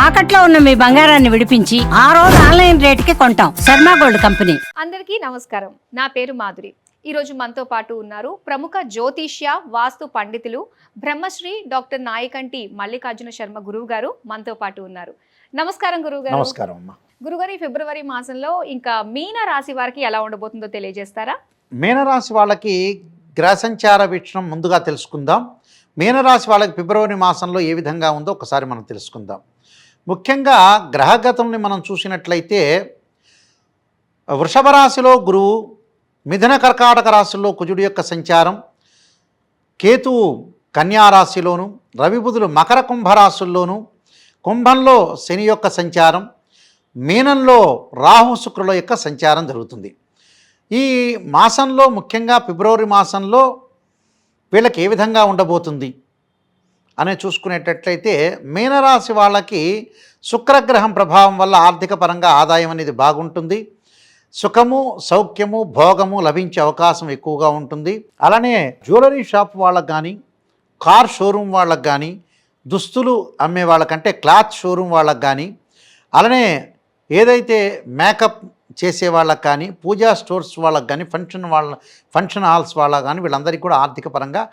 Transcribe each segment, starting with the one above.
తాకట్లో ఉన్న మీ బంగారాన్ని విడిపించి ఆ రోజు ఆన్లైన్ రేటుకి కొంటాం. Sharma gold company. అందరికీ నమస్కారం. నా పేరు మాధురి. ఈరోజు మనతో పాటు ఉన్నారు ప్రముఖ జ్యోతిష్య వాస్తు పండితులు బ్రహ్మశ్రీ డాక్టర్ నాయకంటి మల్లికార్జున శర్మ గురువు గారు మనతో పాటు ఉన్నారు. నమస్కారం గురువు గారు. నమస్కారం అమ్మా. గురుగారు, ఈ ఫిబ్రవరి మాసంలో ఇంకా మీన రాశి వారికి ఎలా ఉండబోతుందో తెలియజేస్తారా? మీనరాశి వాళ్ళకి గ్రహ సంచార వీక్షణం ముందుగా తెలుసుకుందాం. మీనరాశి వాళ్ళకి ఫిబ్రవరి మాసంలో ఏ విధంగా ఉందో ఒకసారి మనం తెలుసుకుందాం. ముఖ్యంగా గ్రహగతుల్ని మనం చూసినట్లయితే వృషభ రాశిలో గురువు, మిథున కర్కాటక రాశుల్లో కుజుడి యొక్క సంచారం, కేతువు కన్యా రాశిలోను, రవి బుధులు మకర కుంభరాశుల్లోను, కుంభంలో శని యొక్క సంచారం, మీనంలో రాహు శుక్రుల యొక్క సంచారం జరుగుతుంది. ఈ మాసంలో ముఖ్యంగా ఫిబ్రవరి మాసంలో వీళ్ళకి ఏ విధంగా ఉండబోతుంది అని చూసుకునేటట్లయితే మీనరాశి వాళ్ళకి శుక్రగ్రహం ప్రభావం వల్ల ఆర్థిక పరంగా ఆదాయం అనేది బాగుంటుంది. సుఖము, సౌఖ్యము, భోగము లభించే అవకాశం ఎక్కువగా ఉంటుంది. అలానే జ్యువెలరీ షాప్ వాళ్ళకు కానీ, కార్ షోరూమ్ వాళ్ళకు కానీ, దుస్తులు అమ్మే వాళ్ళకంటే క్లాత్ షోరూమ్ వాళ్ళకు కానీ, అలానే ఏదైతే మేకప్ చేసే వాళ్ళకి కానీ, పూజా స్టోర్స్ వాళ్ళకి కానీ, ఫంక్షన్ హాల్స్ వాళ్ళకి కానీ వీళ్ళందరికీ కూడా ఆర్థిక పరంగా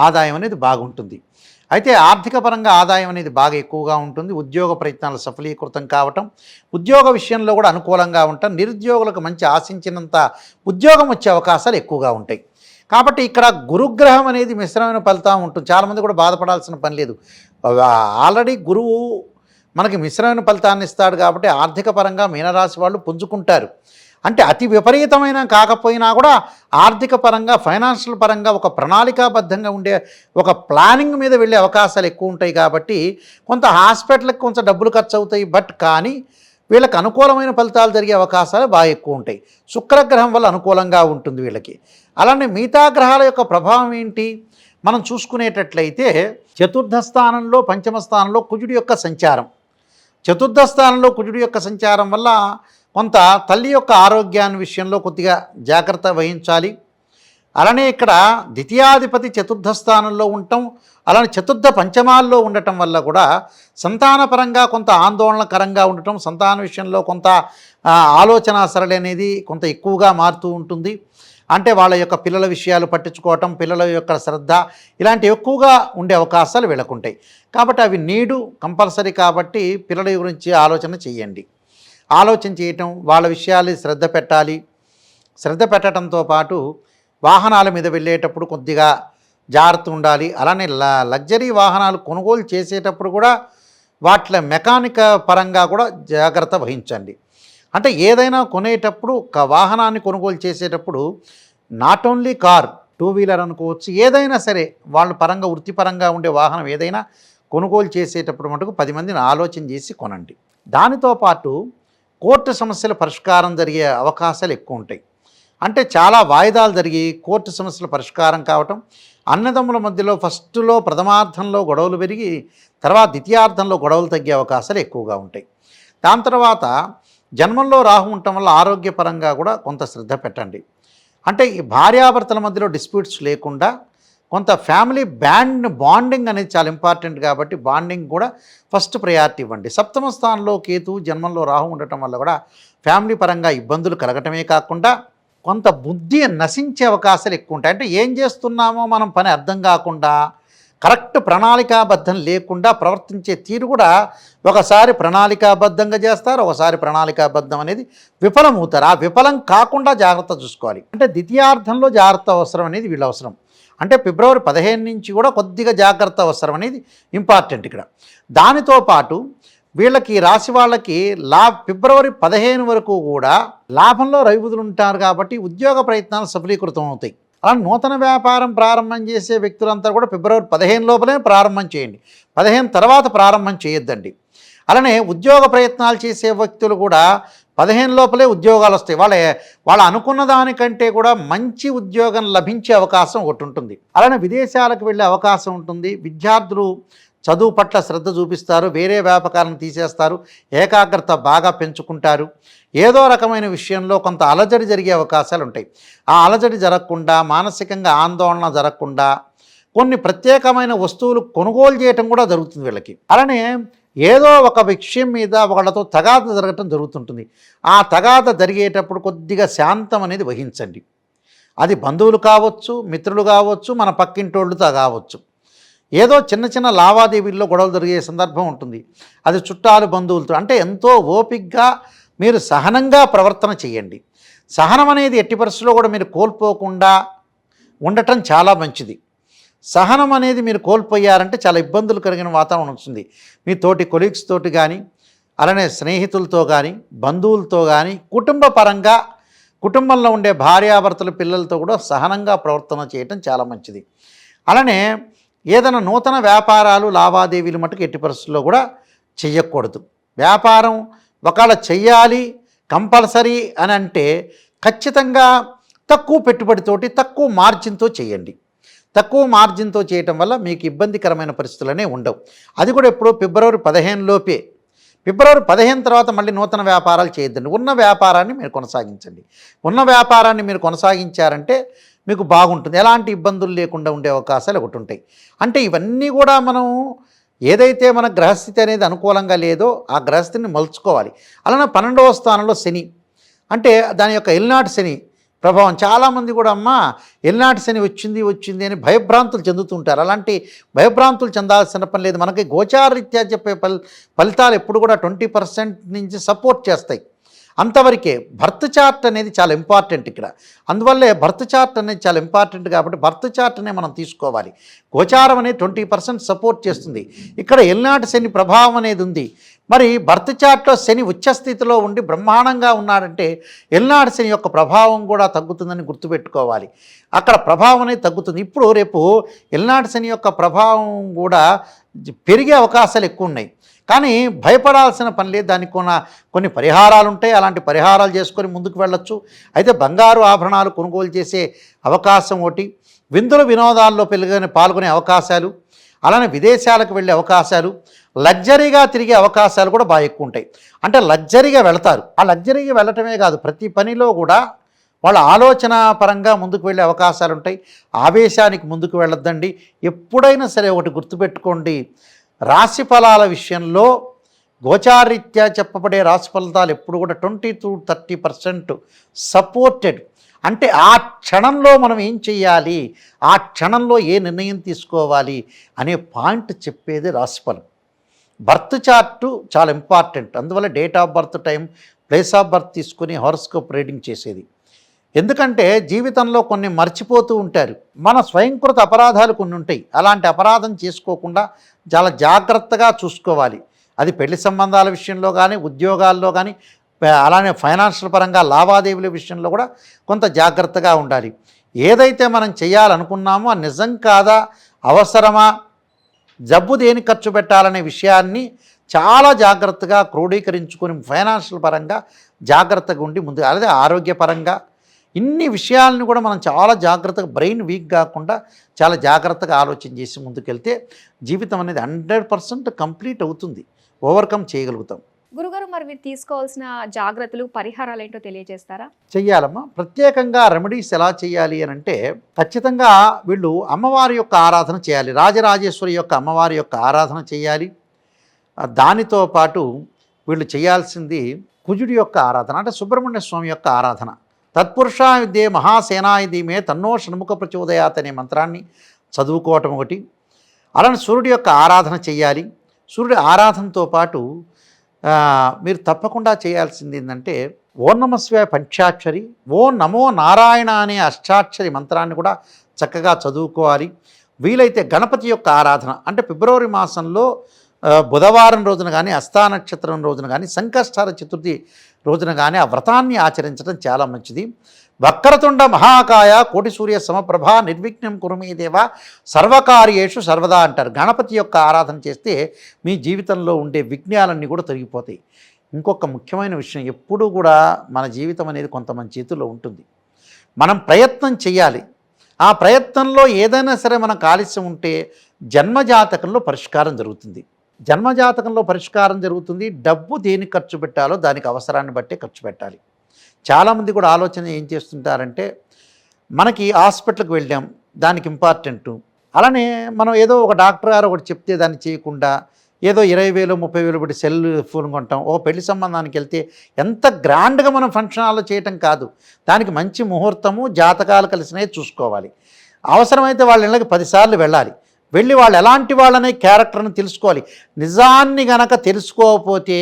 ఆదాయం అనేది బాగుంటుంది. అయితే ఆర్థిక పరంగా ఆదాయం అనేది బాగా ఎక్కువగా ఉంటుంది. ఉద్యోగ ప్రయత్నాలు సఫలీకృతం కావటం, ఉద్యోగ విషయంలో కూడా అనుకూలంగా ఉండటం, నిరుద్యోగులకు మంచి ఆశించినంత ఉద్యోగం వచ్చే అవకాశాలు ఎక్కువగా ఉంటాయి. కాబట్టి ఇక్కడ గురుగ్రహం అనేది మిశ్రమైన ఫలితం ఉంటుంది. చాలామంది కూడా బాధపడాల్సిన పని లేదు. ఆల్రెడీ గురువు మనకి మిశ్రమైన ఫలితాన్ని ఇస్తాడు కాబట్టి ఆర్థిక పరంగా మీనరాశి వాళ్ళు పుంజుకుంటారు. అంటే అతి విపరీతమైన కాకపోయినా కూడా ఆర్థిక పరంగా, ఫైనాన్షియల్ పరంగా ఒక ప్రణాళికాబద్ధంగా ఉండే ఒక ప్లానింగ్ మీద వెళ్ళే అవకాశాలు ఎక్కువ ఉంటాయి. కాబట్టి కొంత హాస్పిటల్కి కొంచెం డబ్బులు ఖర్చు అవుతాయి, బట్ కానీ వీళ్ళకి అనుకూలమైన ఫలితాలు జరిగే అవకాశాలు బాగా ఎక్కువ ఉంటాయి. శుక్రగ్రహం వల్ల అనుకూలంగా ఉంటుంది వీళ్ళకి. అలానే మిగతా గ్రహాల యొక్క ప్రభావం ఏంటి మనం చూసుకునేటట్లయితే చతుర్థ స్థానంలో, పంచమ స్థానంలో కుజుడి యొక్క సంచారం. చతుర్థ స్థానంలో కుజుడి యొక్క సంచారం వల్ల కొంత తల్లి యొక్క ఆరోగ్యాన్ని విషయంలో కొద్దిగా జాగ్రత్త వహించాలి. అలానే ఇక్కడ ద్వితీయాధిపతి చతుర్థ స్థానంలో ఉండటం, అలానే చతుర్థ పంచమాల్లో ఉండటం వల్ల కూడా సంతానపరంగా కొంత ఆందోళనకరంగా ఉండటం, సంతాన విషయంలో కొంత ఆలోచన సరళి అనేది కొంత ఎక్కువగా మారుతూ ఉంటుంది. అంటే వాళ్ళ యొక్క పిల్లల విషయాలు పట్టించుకోవటం, పిల్లల యొక్క శ్రద్ధ ఇలాంటి ఎక్కువగా ఉండే అవకాశాలు వీళ్ళకుంటాయి. కాబట్టి అవి నీడు కంపల్సరీ. కాబట్టి పిల్లల గురించి ఆలోచన చేయండి. ఆలోచన చేయటం, వాళ్ళ విషయాలు శ్రద్ధ పెట్టాలి. శ్రద్ధ పెట్టడంతో పాటు వాహనాల మీద వెళ్ళేటప్పుడు కొద్దిగా జాగ్రత్త ఉండాలి. అలానే లగ్జరీ వాహనాలు కొనుగోలు చేసేటప్పుడు కూడా వాటి మెకానిక్ పరంగా కూడా జాగ్రత్త వహించండి. అంటే ఏదైనా కొనేటప్పుడు ఒక వాహనాన్ని కొనుగోలు చేసేటప్పుడు not only car, two wheeler అనుకోవచ్చు, ఏదైనా సరే వాళ్ళ పరంగా వృత్తిపరంగా ఉండే వాహనం ఏదైనా కొనుగోలు చేసేటప్పుడు మటుకు 10 మందిని ఆలోచన చేసి కొనండి. దానితో పాటు కోర్టు సమస్యల పరిష్కారం జరిగే అవకాశాలు ఎక్కువ ఉంటాయి. అంటే చాలా వాయిదాలు జరిగి కోర్టు సమస్యల పరిష్కారం కావటం, అన్నదమ్ముల మధ్యలో ఫస్ట్లో ప్రథమార్థంలో గొడవలు పెరిగి తర్వాత ద్వితీయార్థంలో గొడవలు తగ్గే అవకాశాలు ఎక్కువగా ఉంటాయి. దాని తర్వాత జన్మంలో రాహు ఉండటం వల్ల ఆరోగ్యపరంగా కూడా కొంత శ్రద్ధ పెట్టండి. అంటే ఈ భార్యాభర్తల మధ్యలో డిస్ప్యూట్స్ లేకుండా కొంత ఫ్యామిలీ బాండింగ్ అనేది చాలా ఇంపార్టెంట్. కాబట్టి బాండింగ్ కూడా ఫస్ట్ ప్రయారిటీ ఇవ్వండి. సప్తమ స్థానంలో కేతు, జన్మంలో రాహు ఉండటం వల్ల కూడా ఫ్యామిలీ పరంగా ఇబ్బందులు కలగటమే కాకుండా కొంత బుద్ధి నశించే అవకాశాలు ఎక్కువ ఉంటాయి. అంటే ఏం చేస్తున్నామో మనం పని అర్థం కాకుండా, కరెక్ట్ ప్రణాళికాబద్ధం లేకుండా ప్రవర్తించే తీరు కూడా ఒకసారి ప్రణాళికాబద్ధంగా చేస్తారు, ఒకసారి ప్రణాళికాబద్ధం అనేది విఫలమవుతారు. ఆ విఫలం కాకుండా జాగ్రత్త చూసుకోవాలి. అంటే ద్వితీయార్థంలో జాగ్రత్త అవసరం అనేది వీళ్ళ అవసరం. అంటే ఫిబ్రవరి 15 నుంచి కూడా కొద్దిగా జాగ్రత్త అవసరం అనేది ఇంపార్టెంట్ ఇక్కడ. దానితో పాటు వీళ్ళకి రాశి వాళ్ళకి ఫిబ్రవరి 15 వరకు కూడా లాభంలో రవి బుధులు ఉంటారు కాబట్టి ఉద్యోగ ప్రయత్నాలు సఫలీకృతం అవుతాయి. అలా నూతన వ్యాపారం ప్రారంభం చేసే వ్యక్తులంతా కూడా ఫిబ్రవరి 15 లోపలే ప్రారంభం చేయండి. 15 తర్వాత ప్రారంభం చేయొద్దండి. అలానే ఉద్యోగ ప్రయత్నాలు చేసే వ్యక్తులు కూడా 15 లోపలే ఉద్యోగాలు వస్తాయి. వాళ్ళ అనుకున్న దానికంటే కూడా మంచి ఉద్యోగం లభించే అవకాశం ఒకటి ఉంటుంది. అలానే విదేశాలకు వెళ్ళే అవకాశం ఉంటుంది. విద్యార్థులు చదువు పట్ల శ్రద్ధ చూపిస్తారు, వేరే వ్యాపకాలను తీసేస్తారు, ఏకాగ్రత బాగా పెంచుకుంటారు. ఏదో రకమైన విషయంలో కొంత అలజడి జరిగే అవకాశాలు ఉంటాయి. ఆ అలజడి జరగకుండా, మానసికంగా ఆందోళన జరగకుండా కొన్ని ప్రత్యేకమైన వస్తువులు కొనుగోలు చేయటం కూడా జరుగుతుంది వీళ్ళకి. అలానే ఏదో ఒక విషయం మీద వాళ్ళతో తగాద జరగటం జరుగుతుంటుంది. ఆ తగాద జరిగేటప్పుడు కొద్దిగా శాంతం అనేది వహించండి. అది బంధువులు కావచ్చు, మిత్రులు కావచ్చు, మన పక్కింటోళ్ళతో కావచ్చు. ఏదో చిన్న చిన్న లావాదేవీల్లో గొడవలు జరిగే సందర్భం ఉంటుంది. అది చుట్టాలు బంధువులతో, అంటే ఎంతో ఓపికగా మీరు సహనంగా ప్రవర్తన చేయండి. సహనం అనేది ఎట్టి పరిస్థితుల్లో కూడా మీరు కోల్పోకుండా ఉండటం చాలా మంచిది. సహనం అనేది మీరు కోల్పోయారంటే చాలా ఇబ్బందులు కలిగిన వాతావరణం వస్తుంది. మీ తోటి కొలీగ్స్ తోటి కానీ, అలానే స్నేహితులతో కానీ, బంధువులతో కానీ, కుటుంబ పరంగా కుటుంబంలో ఉండే భార్యాభర్తల పిల్లలతో కూడా సహనంగా ప్రవర్తన చేయటం చాలా మంచిది. అలానే ఏదైనా నూతన వ్యాపారాలు లావాదేవీలు మటుకు ఎట్టి పరిస్థితుల్లో కూడా చెయ్యకూడదు. వ్యాపారం ఒకవేళ చెయ్యాలి కంపల్సరీ అని అంటే ఖచ్చితంగా తక్కువ పెట్టుబడితోటి తక్కువ మార్జిన్తో చేయండి. తక్కువ మార్జిన్తో చేయటం వల్ల మీకు ఇబ్బందికరమైన పరిస్థితులనే ఉండవు. అది కూడా ఎప్పుడో ఫిబ్రవరి 15 లోపే. ఫిబ్రవరి 15 తర్వాత మళ్ళీ నూతన వ్యాపారాలు చేయొద్దండి. ఉన్న వ్యాపారాన్ని మీరు కొనసాగించండి. ఉన్న వ్యాపారాన్ని మీరు కొనసాగించారంటే మీకు బాగుంటుంది. ఎలాంటి ఇబ్బందులు లేకుండా ఉండే అవకాశాలు ఒకటి ఉంటాయి. అంటే ఇవన్నీ కూడా మనం ఏదైతే మన గ్రహస్థితి అనేది అనుకూలంగా లేదో ఆ గ్రహస్థితిని మలుచుకోవాలి. అలానే 12వ స్థానంలో శని, అంటే దాని యొక్క ఎల్నాటి శని ప్రభావం. చాలామంది కూడా అమ్మ ఎల్నాటి శని వచ్చింది అని భయభ్రాంతులు చెందుతుంటారు. అలాంటి భయభ్రాంతులు చెందాల్సిన పని లేదు. మనకి గోచారరీత్యా చెప్పే ఫలితాలు ఎప్పుడు కూడా 20% నుంచి సపోర్ట్ చేస్తాయి. అంతవరకే. బర్త్ చార్ట్ అనేది చాలా ఇంపార్టెంట్ ఇక్కడ. అందువల్లే బర్త్ చార్ట్ అనేది చాలా ఇంపార్టెంట్ కాబట్టి బర్త్ చార్ట్నే మనం తీసుకోవాలి. గోచారం అనేది 20% సపోర్ట్ చేస్తుంది. ఇక్కడ ఎల్నాటి శని ప్రభావం అనేది ఉంది. మరి బర్త్ చార్ట్లో శని ఉచ్చస్థితిలో ఉండి బ్రహ్మాండంగా ఉన్నాడంటే ఎల్నాటి శని యొక్క ప్రభావం కూడా తగ్గుతుందని గుర్తుపెట్టుకోవాలి. అక్కడ ప్రభావం అనేది తగ్గుతుంది. ఇప్పుడు రేపు ఎల్నాటి శని యొక్క ప్రభావం కూడా పెరిగే అవకాశాలు ఎక్కువ ఉన్నాయి. కానీ భయపడాల్సిన పని లేదు. దానికి కొన్ని పరిహారాలు ఉంటాయి. అలాంటి పరిహారాలు చేసుకొని ముందుకు వెళ్ళొచ్చు. అయితే బంగారు ఆభరణాలు కొనుగోలు చేసే అవకాశం ఒకటి, విందుల వినోదాల్లో పాల్గొనే అవకాశాలు, అలానే విదేశాలకు వెళ్ళే అవకాశాలు, లగ్జరీగా తిరిగే అవకాశాలు కూడా బాగా ఎక్కువ ఉంటాయి. అంటే లగ్జరీగా వెళతారు. ఆ లగ్జరీగా వెళ్ళటమే కాదు, ప్రతి పనిలో కూడా వాళ్ళ ఆలోచన పరంగా ముందుకు వెళ్ళే అవకాశాలు ఉంటాయి. ఆవేశానికి ముందుకు వెళ్ళొద్దండి. ఎప్పుడైనా సరే ఒకటి గుర్తుపెట్టుకోండి, రాశి ఫలాల విషయంలో గోచారీత్యా చెప్పబడే రాశి ఫలితాలు ఎప్పుడు కూడా 20 to 30% సపోర్టెడ్. అంటే ఆ క్షణంలో మనం ఏం చేయాలి, ఆ క్షణంలో ఏ నిర్ణయం తీసుకోవాలి అనే పాయింట్ చెప్పేది రాశిఫలం. బర్త్ చార్టు చాలా ఇంపార్టెంట్. అందువల్ల date of birth, time, place of birth తీసుకుని హారోస్కోప్ రీడింగ్ చేసేది. ఎందుకంటే జీవితంలో కొన్ని మర్చిపోతూ ఉంటారు. మన స్వయంకృత అపరాధాలు కొన్ని ఉంటాయి. అలాంటి అపరాధం చేసుకోకుండా చాలా జాగ్రత్తగా చూసుకోవాలి. అది పెళ్లి సంబంధాల విషయంలో కానీ, ఉద్యోగాల్లో కానీ, అలానే ఫైనాన్షియల్ పరంగా లావాదేవీల విషయంలో కూడా కొంత జాగ్రత్తగా ఉండాలి. ఏదైతే మనం చేయాలనుకున్నామో అది నిజం కాదా, అవసరమా, జబ్బు దేని ఖర్చు పెట్టాలనే విషయాన్ని చాలా జాగ్రత్తగా క్రోడీకరించుకొని ఫైనాన్షియల్ పరంగా జాగ్రత్తగా ఉండి ముందు, అలాగే ఆరోగ్యపరంగా ఇన్ని విషయాలను కూడా మనం చాలా జాగ్రత్తగా, బ్రెయిన్ వీక్ కాకుండా చాలా జాగ్రత్తగా ఆలోచన చేసి ముందుకెళ్తే జీవితం అనేది 100% కంప్లీట్ అవుతుంది, ఓవర్కమ్ చేయగలుగుతాం. గురుగారు, మరి మీరు తీసుకోవాల్సిన జాగ్రత్తలు, పరిహారాలు ఏంటో తెలియజేస్తారా? చెయ్యాలమ్మా. ప్రత్యేకంగా రెమెడీస్ ఎలా చేయాలి అని అంటే ఖచ్చితంగా వీళ్ళు అమ్మవారి యొక్క ఆరాధన చేయాలి. రాజరాజేశ్వరి యొక్క అమ్మవారి యొక్క ఆరాధన చేయాలి. దానితో పాటు వీళ్ళు చేయాల్సింది కుజుడి యొక్క ఆరాధన, అంటే సుబ్రహ్మణ్య స్వామి యొక్క ఆరాధన. తత్పురుషా విద్యే మహాసేనాయుధీమే తన్నో షణ్ముఖ ప్రచోదయాత్ అనే మంత్రాన్ని చదువుకోవటం ఒకటి. అలానే సూర్యుడి యొక్క ఆరాధన చేయాలి. సూర్యుడి ఆరాధనతో పాటు మీరు తప్పకుండా చేయాల్సింది ఏంటంటే ఓం నమః శివాయ పంచాక్షరి, ఓం నమో నారాయణ అనే అష్టాక్షరి మంత్రాన్ని కూడా చక్కగా చదువుకోవాలి. వీలైతే గణపతి యొక్క ఆరాధన, అంటే ఫిబ్రవరి మాసంలో బుధవారం రోజున కానీ, హస్తా నక్షత్రం రోజున కానీ, సంకష్టహర చతుర్థి రోజున కానీ ఆ వ్రతాన్ని ఆచరించడం చాలా మంచిది. వక్రతుండ మహాకాయ కోటి సూర్య సమప్రభ నిర్విఘ్నం కురుమే దేవ సర్వకార్యేషు సర్వదా అంటారు. గణపతి యొక్క ఆరాధన చేస్తే మీ జీవితంలో ఉండే విఘ్నాలన్నీ కూడా తొలగిపోతాయి. ఇంకొక ముఖ్యమైన విషయం, ఎప్పుడూ కూడా మన జీవితం అనేది కొంతమంది చేతుల్లో ఉంటుంది. మనం ప్రయత్నం చేయాలి. ఆ ప్రయత్నంలో ఏదైనా సరే మనకు ఆలస్యం ఉంటే జన్మజాతకంలో పరిష్కారం జరుగుతుంది. జన్మజాతకంలో పరిష్కారం జరుగుతుంది. డబ్బు దేనికి ఖర్చు పెట్టాలో దానికి అవసరాన్ని బట్టే ఖర్చు పెట్టాలి. చాలామంది కూడా ఆలోచన ఏం చేస్తుంటారంటే మనకి హాస్పిటల్కి వెళ్ళాం, దానికి ఇంపార్టెంటు, అలానే మనం ఏదో ఒక డాక్టర్ గారు ఒకటి చెప్తే దాన్ని చేయకుండా ఏదో 20,000 30,000 పెట్టి సెల్ ఫోన్ కొంటాం. ఓ పెళ్లి సంబంధానికి వెళ్తే ఎంత గ్రాండ్గా మనం ఫంక్షన్ హాల్లో చేయటం కాదు, దానికి మంచి ముహూర్తము జాతకాలు కలిసినవి చూసుకోవాలి. అవసరమైతే వాళ్ళ ఇళ్ళకి 10 సార్లు వెళ్ళాలి. వెళ్ళి వాళ్ళు ఎలాంటి వాళ్ళనే క్యారెక్టర్ని తెలుసుకోవాలి. నిజాన్ని గనక తెలుసుకోకపోతే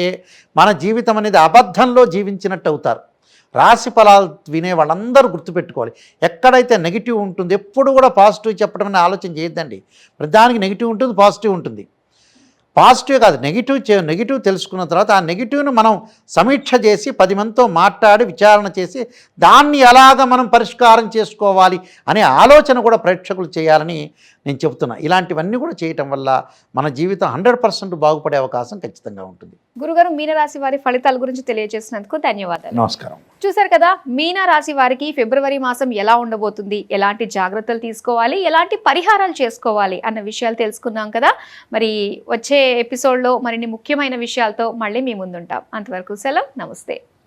మన జీవితం అనేది అబద్ధంలో జీవించినట్టు అవుతారు. రాశి ఫలాలు వినే వాళ్ళందరూ గుర్తుపెట్టుకోవాలి, ఎక్కడైతే నెగిటివ్ ఉంటుంది ఎప్పుడు కూడా పాజిటివ్ చెప్పడం అనే ఆలోచన చేయొద్దండి. ప్రతిదానికి నెగిటివ్ ఉంటుంది, పాజిటివ్ ఉంటుంది. పాజిటివ్ కాదు, నెగిటివ్ తెలుసుకున్న తర్వాత ఆ నెగిటివ్ను మనం సమీక్ష చేసి 10 మందితో మాట్లాడి విచారణ చేసి దాన్ని ఎలాగ మనం పరిష్కారం చేసుకోవాలి అనే ఆలోచన కూడా ప్రేక్షకులు చేయాలని నేను చెబుతున్నా. ఇలాంటివన్నీ కూడా చేయటం వల్ల మన జీవితం 100% బాగుపడే అవకాశం ఖచ్చితంగా ఉంటుంది. గురుగారు, మీనరాశి వారి ఫలితాల గురించి తెలియజేసినందుకు ధన్యవాదాలు. నమస్కారం. చూశారు కదా, మీనరాశి వారికి ఫిబ్రవరి మాసం ఎలా ఉండబోతుంది, ఎలాంటి జాగ్రత్తలు తీసుకోవాలి, ఎలాంటి పరిహారాలు చేసుకోవాలి అన్న విషయాలు తెలుసుకున్నాం కదా. మరి వచ్చే ఎపిసోడ్లో మరిన్ని ముఖ్యమైన విషయాలతో మళ్ళీ మీ ముందుంటాం. అంతవరకు సెలవు, నమస్తే.